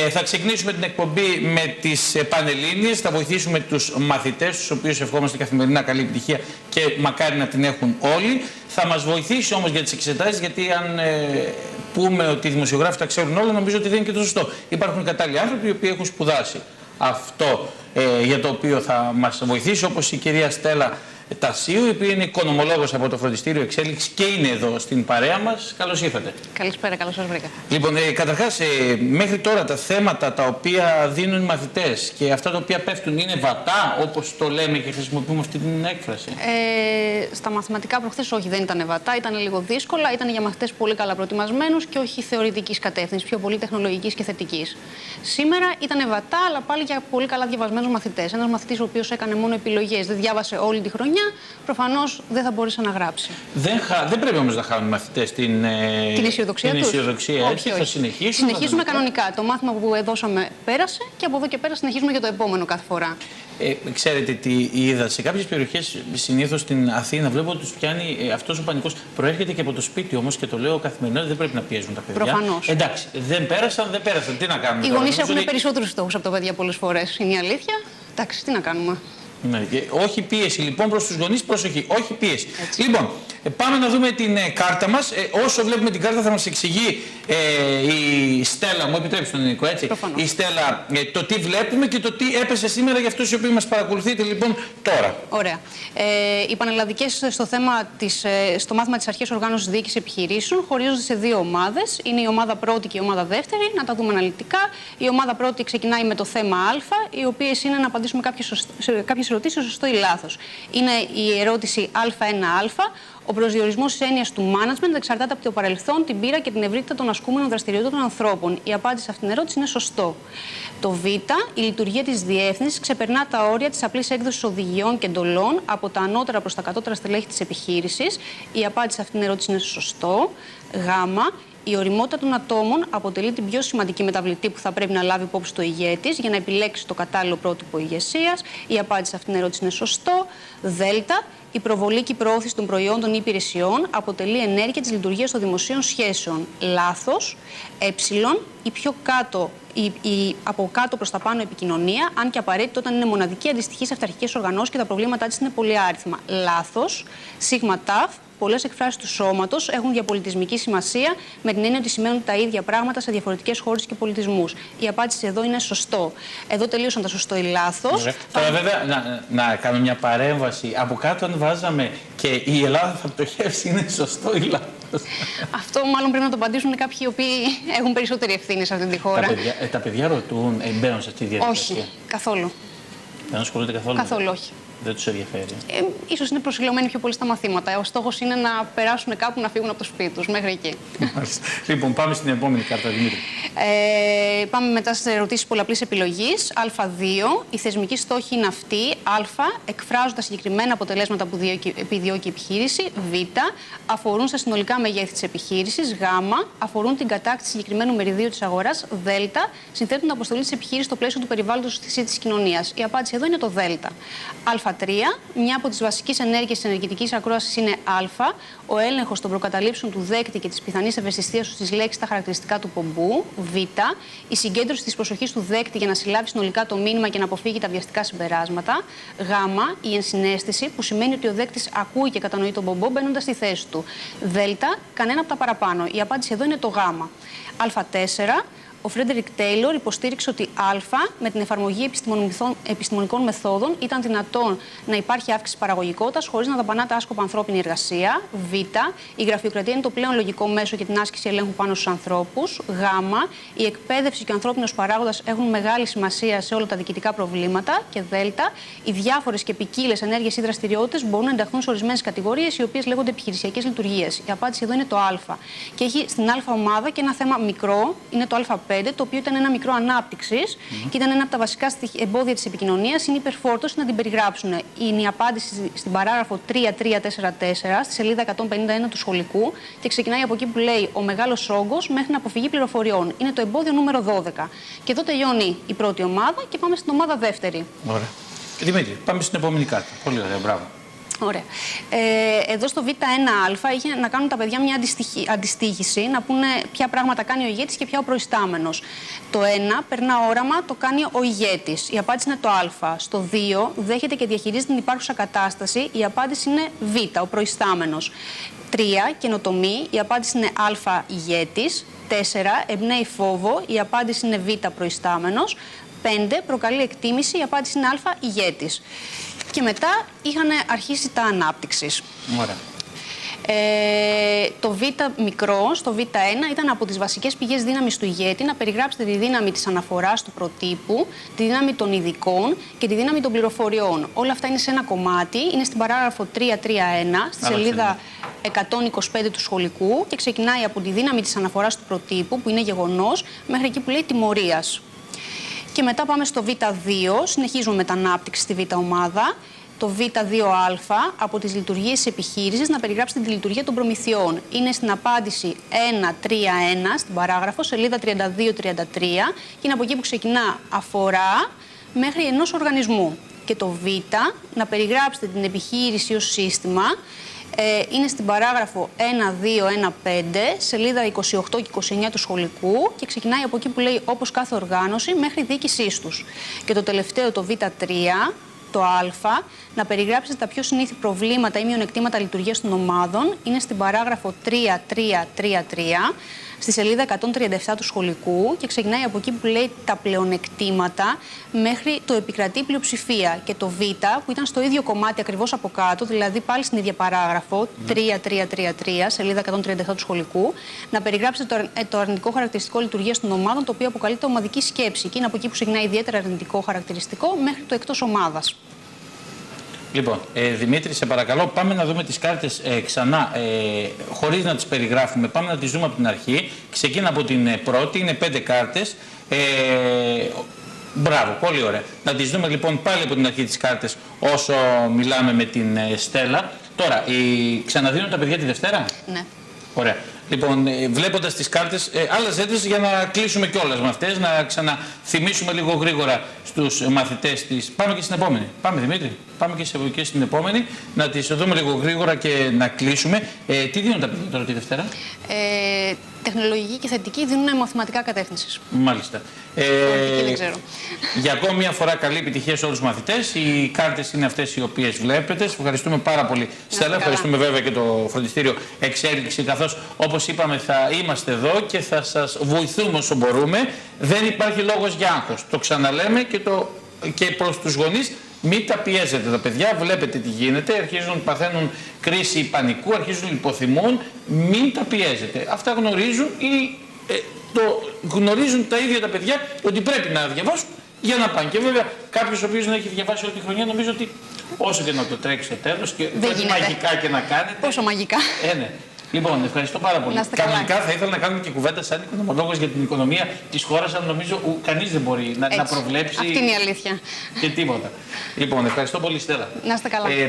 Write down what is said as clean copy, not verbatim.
Θα ξεκινήσουμε την εκπομπή με τις Πανελλήνιες. Θα βοηθήσουμε τους μαθητές, τους οποίους ευχόμαστε καθημερινά καλή επιτυχία και μακάρι να την έχουν όλοι. Θα μας βοηθήσει όμως για τις εξετάσεις, γιατί αν πούμε ότι οι δημοσιογράφοι τα ξέρουν όλα, νομίζω ότι δεν είναι και το σωστό. Υπάρχουν κατάλληλοι άνθρωποι οι οποίοι έχουν σπουδάσει αυτό για το οποίο θα μας βοηθήσει, όπως η κυρία Στέλλα Τασίου, η οποία είναι οικονομολόγος από το Φροντιστήριο Εξέλιξης και είναι εδώ στην παρέα μας. Καλώς ήρθατε. Καλησπέρα, καλώς σας βρήκα. Λοιπόν, καταρχάς, μέχρι τώρα τα θέματα τα οποία δίνουν οι μαθητές και αυτά τα οποία πέφτουν είναι βατά, όπως το λέμε και χρησιμοποιούμε αυτή την έκφραση? Στα μαθηματικά προχθές όχι, δεν ήταν βατά, ήταν λίγο δύσκολα, ήταν για μαθητές πολύ καλά προετοιμασμένους και όχι θεωρητικής κατεύθυνσης, πιο πολύ τεχνολογικής και θετικής. Σήμερα ήταν βατά, αλλά πάλι για πολύ καλά διαβασμένους μαθητές. Ένας μαθητής ο οποίος έκανε μόνο επιλογές, δεν διάβασε όλη τη χρονιά, προφανώς δεν θα μπορούσε να γράψει. Δεν πρέπει όμως να χάνουν οι μαθητές την αισιοδοξία τους. Όχι. Θα συνεχίσουν. Συνεχίζουμε κανονικά. Το μάθημα που δώσαμε πέρασε και από εδώ και πέρα συνεχίζουμε για το επόμενο κάθε φορά. Ξέρετε τι είδα? Σε κάποιες περιοχές, συνήθως στην Αθήνα, βλέπω ότι τους πιάνει αυτός ο πανικός. Προέρχεται και από το σπίτι όμως, και το λέω καθημερινά, δεν πρέπει να πιέζουν τα παιδιά. Προφανώς. Εντάξει, δεν πέρασαν. Τι να κάνουμε? Οι γονείς έχουν περισσότερους στόχους από τα παιδιά πολλές φορές. Είναι η αλήθεια. Εντάξει, τι να κάνουμε. Ναι, όχι πίεση λοιπόν προς τους γονείς, προσοχή, όχι πίεση. Έτσι. Λοιπόν, πάμε να δούμε την κάρτα μας. Όσο βλέπουμε την κάρτα θα μας εξηγεί η Στέλλα, μου επιτρέψει τον Νίκο, έτσι. Προφανώς. Η Στέλλα, το τι βλέπουμε και το τι έπεσε σήμερα για αυτούς οι οποίοι μας παρακολουθείτε λοιπόν τώρα. Ωραία. Οι πανελλαδικές στο μάθημα της Αρχαίας Οργάνωσης Διοίκησης Επιχειρήσεων χωρίζονται σε δύο ομάδες. Είναι η ομάδα πρώτη και η ομάδα δεύτερη. Να τα δούμε αναλυτικά. Η ομάδα πρώτη ξεκινάει με το θέμα Α, οι οποίες είναι να απαντήσουμε κάποιες ερωτήσεις σωστό ή λάθος. Είναι η ερώτηση Α1α. Ο προσδιορισμός της έννοιας του management εξαρτάται από το παρελθόν, την πείρα και την ευρύτητα των ασκούμενων δραστηριοτήτων των ανθρώπων. Η απάντηση σε αυτήν την ερώτηση είναι σωστό. Το Β, η λειτουργία της διεύθυνσης ξεπερνά τα όρια της απλής έκδοσης οδηγιών και εντολών από τα ανώτερα προς τα κατώτερα στελέχη της επιχείρησης. Η απάντηση σε αυτήν την ερώτηση είναι σωστό. Γ, η οριμότητα των ατόμων αποτελεί την πιο σημαντική μεταβλητή που θα πρέπει να λάβει υπόψη το ηγέτης για να επιλέξει το κατάλληλο πρότυπο ηγεσίας. Η απάντηση σε αυτήν την ερώτηση είναι σωστό. Δ, η προβολή και η προώθηση των προϊόντων ή υπηρεσιών αποτελεί ενέργεια της λειτουργίας των δημοσίων σχέσεων. Λάθος. Η από κάτω προς τα πάνω επικοινωνία, αν και απαραίτητο όταν είναι μοναδική, αντιστοιχεί σε αυταρχικές οργανώσεις και τα προβλήματά της είναι πολυάριθμα. Λάθος. Σίγμα ταφ. Πολλές εκφράσεις του σώματος έχουν διαπολιτισμική σημασία, με την έννοια ότι σημαίνουν τα ίδια πράγματα σε διαφορετικές χώρες και πολιτισμούς. Η απάντηση εδώ είναι σωστό. Εδώ τελείωσαν τα σωστό ή λάθος. Τώρα, βέβαια, να κάνω μια παρέμβαση. Από κάτω, αν βάζαμε και η Ελλάδα θα πτωχεύσει, είναι σωστό ή λάθος? Αυτό μάλλον πρέπει να το απαντήσουν κάποιοι οι οποίοι έχουν περισσότερη ευθύνη σε αυτή τη χώρα. Τα παιδιά ρωτούν, μπαίνουν σε αυτή τη διαδικασία? Όχι, καθόλου. Δεν ασχολούνται καθόλου? Καθόλου, όχι. Δεν τους ενδιαφέρει? Ίσως είναι προσιλωμένοι πιο πολύ στα μαθήματα. Ο στόχος είναι να περάσουν κάπου, να φύγουν από το σπίτι τους, μέχρι εκεί. Λοιπόν, πάμε στην επόμενη κάρτα, Δημήτρη. Πάμε μετά στις ερωτήσεις πολλαπλής επιλογής. Α2. Οι θεσμικοί στόχοι είναι αυτοί. Α. Εκφράζουν τα συγκεκριμένα αποτελέσματα που επιδιώκει η επιχείρηση. Β. Αφορούν στα συνολικά μεγέθη της επιχείρησης. Γ. Αφορούν την κατάκτηση συγκεκριμένου μεριδίου της αγοράς. Δ. Συνθέτουν την αποστολή της επιχείρησης στο πλαίσιο του περιβάλλοντος της κοινωνίας. Η απάντηση εδώ είναι το Δ. Α3. Μια από τις βασικές ενέργειες της ενεργητικής ακρόασης είναι Α. Ο έλεγχος των προκαταλήψεων του δέκτη και της πιθανής ευαισθησίας του στις λέξεις τα χαρακτηριστικά του πομπού. Β. Η συγκέντρωση της προσοχής του δέκτη για να συλλάβει συνολικά το μήνυμα και να αποφύγει τα βιαστικά συμπεράσματα. Γ. Η ενσυναίσθηση, που σημαίνει ότι ο δέκτης ακούει και κατανοεί τον πομπό μπαίνοντας στη θέση του. Δ. Κανένα από τα παραπάνω. Η απάντηση εδώ είναι το Γ. Α4. Ο Φρέντερικ Τέιλορ υποστήριξε ότι Α, με την εφαρμογή επιστημονικών μεθόδων, ήταν δυνατόν να υπάρχει αύξηση παραγωγικότητας χωρίς να δαπανάται άσκοπα ανθρώπινη εργασία. Β, η γραφειοκρατία είναι το πλέον λογικό μέσο για την άσκηση ελέγχου πάνω στους ανθρώπους. Γ, η εκπαίδευση και ο ανθρώπινος παράγοντας έχουν μεγάλη σημασία σε όλα τα διοικητικά προβλήματα. Και Δ, οι διάφορες και ποικίλες ενέργειες ή δραστηριότητες μπορούν να ενταχθούν σε ορισμένες κατηγορίες, οι οποίες λέγονται επιχειρησιακές λειτουργίες. Η απάντηση εδώ είναι το Α. Και έχει στην Α ομάδα και ένα θέμα μικρό, είναι το Α5. Το οποίο ήταν ένα μικρό ανάπτυξης και ήταν ένα από τα βασικά εμπόδια της επικοινωνίας, είναι η υπερφόρτωση, να την περιγράψουν. Είναι η απάντηση στην παράγραφο 3344, στη σελίδα 151 του σχολικού, και ξεκινάει από εκεί που λέει ο μεγάλος όγκος μέχρι την αποφυγή πληροφοριών. Είναι το εμπόδιο νούμερο 12. Και εδώ τελειώνει η πρώτη ομάδα και πάμε στην ομάδα δεύτερη. Ωραία. Δημήτρη, πάμε στην επόμενη κάρτα. Πολύ ωραία, μπράβο. Ωραία. Εδώ στο Β1α είχε να κάνουν τα παιδιά μια αντιστοίχηση, να πούνε ποια πράγματα κάνει ο ηγέτης και ποια ο προϊστάμενος. Το 1 περνά όραμα, το κάνει ο ηγέτης. Η απάντηση είναι το α. Στο 2 δέχεται και διαχειρίζεται την υπάρχουσα κατάσταση. Η απάντηση είναι β, ο προϊστάμενος. 3 καινοτομεί. Η απάντηση είναι α, ηγέτης. 4 εμπνέει φόβο. Η απάντηση είναι β, προϊστάμενος. 5 προκαλεί εκτίμηση. Η απάντηση είναι α, ηγέτης. Και μετά είχαν αρχίσει τα ανάπτυξης. Ωραία. Το Β μικρό, στο Β1, ήταν από τις βασικές πηγές δύναμης του ηγέτη να περιγράψετε τη δύναμη της αναφοράς του προτύπου, τη δύναμη των ειδικών και τη δύναμη των πληροφοριών. Όλα αυτά είναι σε ένα κομμάτι, είναι στην παράγραφο 3.3.1, στη σελίδα 125 του σχολικού και ξεκινάει από τη δύναμη της αναφοράς του προτύπου, που είναι γεγονός, μέχρι εκεί που λέει τιμωρίας. Και μετά πάμε στο Β2, συνεχίζουμε με την ανάπτυξη στη Β ομάδα. Το Β2α από τις λειτουργίες της επιχείρησης να περιγράψετε τη λειτουργία των προμηθειών. Είναι στην απάντηση 1.3.1 στην παράγραφο, σελίδα 32-33 και είναι από εκεί που ξεκινά αφορά μέχρι ενός οργανισμού. Και το Β να περιγράψετε την επιχείρηση ως σύστημα. Είναι στην παράγραφο 1.2.1.5, σελίδα 28 και 29 του σχολικού και ξεκινάει από εκεί που λέει όπως κάθε οργάνωση μέχρι διοίκησής τους. Και το τελευταίο, το Β3, το α, να περιγράψετε τα πιο συνήθη προβλήματα ή μειονεκτήματα λειτουργίας των ομάδων, είναι στην παράγραφο 3.3.3.3, στη σελίδα 137 του σχολικού και ξεκινάει από εκεί που λέει τα πλεονεκτήματα μέχρι το επικρατεί πλειοψηφία. Και το β, που ήταν στο ίδιο κομμάτι ακριβώς από κάτω, δηλαδή πάλι στην ίδια παράγραφο, 3.3.3.3, σελίδα 137 του σχολικού, να περιγράψετε το αρνητικό χαρακτηριστικό λειτουργίας των ομάδων, το οποίο αποκαλείται ομαδική σκέψη. Και είναι από εκεί που ξεκινάει ιδιαίτερα αρνητικό χαρακτηριστικό μέχρι το εκτός ομάδας. Λοιπόν, Δημήτρη, σε παρακαλώ, πάμε να δούμε τις κάρτες ξανά, χωρίς να τις περιγράφουμε. Πάμε να τις δούμε από την αρχή. Ξεκίνα από την πρώτη, είναι 5 κάρτες. Μπράβο, πολύ ωραία. Να τις δούμε λοιπόν πάλι από την αρχή τις κάρτες όσο μιλάμε με την Στέλλα. Τώρα, ξαναδίνω τα παιδιά τη Δευτέρα. Ναι. Ωραία. Λοιπόν, βλέποντας τις κάρτες, άλλαζε τις για να κλείσουμε κιόλας με αυτές, να ξαναθυμίσουμε λίγο γρήγορα στους μαθητές της. Πάμε και στην επόμενη. Πάμε, Δημήτρη. Πάμε και στην επόμενη, να τις δούμε λίγο γρήγορα και να κλείσουμε. Τι δίνουν τα παιδιά τώρα τη Δευτέρα? Τεχνολογική και θετική δίνουν μαθηματικά κατεύθυνσης. Μάλιστα. Δεν ξέρω. Για ακόμη μια φορά καλή επιτυχία σε όλους τους μαθητές. Οι κάρτες είναι αυτές οι οποίες βλέπετε. Σας ευχαριστούμε πάρα πολύ, Στέλλα. Ευχαριστούμε βέβαια και το φροντιστήριο Εξέλιξη, καθώς όπως είπαμε θα είμαστε εδώ και θα σας βοηθούμε όσο μπορούμε. Δεν υπάρχει λόγος για άγχος. Το ξαναλέμε και προς τους γονείς. Μην τα πιέζετε τα παιδιά, βλέπετε τι γίνεται, αρχίζουν, παθαίνουν κρίση πανικού, αρχίζουν υποθυμούν, μην τα πιέζετε. Αυτά γνωρίζουν ή γνωρίζουν τα ίδια τα παιδιά ότι πρέπει να διαβάσουν για να πάνε. Και βέβαια κάποιος ο οποίος δεν έχει διαβάσει όλη τη χρονιά νομίζω ότι όσο και να το τρέξει στο τέλος και ό,τι μαγικά και να κάνετε. Πόσο μαγικά. Ναι. Λοιπόν, ευχαριστώ πάρα πολύ. Κανονικά θα ήθελα να κάνουμε και κουβέντα σαν οικονομολόγος για την οικονομία της χώρας, αλλά νομίζω κανείς δεν μπορεί να προβλέψει. Αυτή είναι η αλήθεια. Και τίποτα. Λοιπόν, ευχαριστώ πολύ, Στέλλα. Να είστε καλά.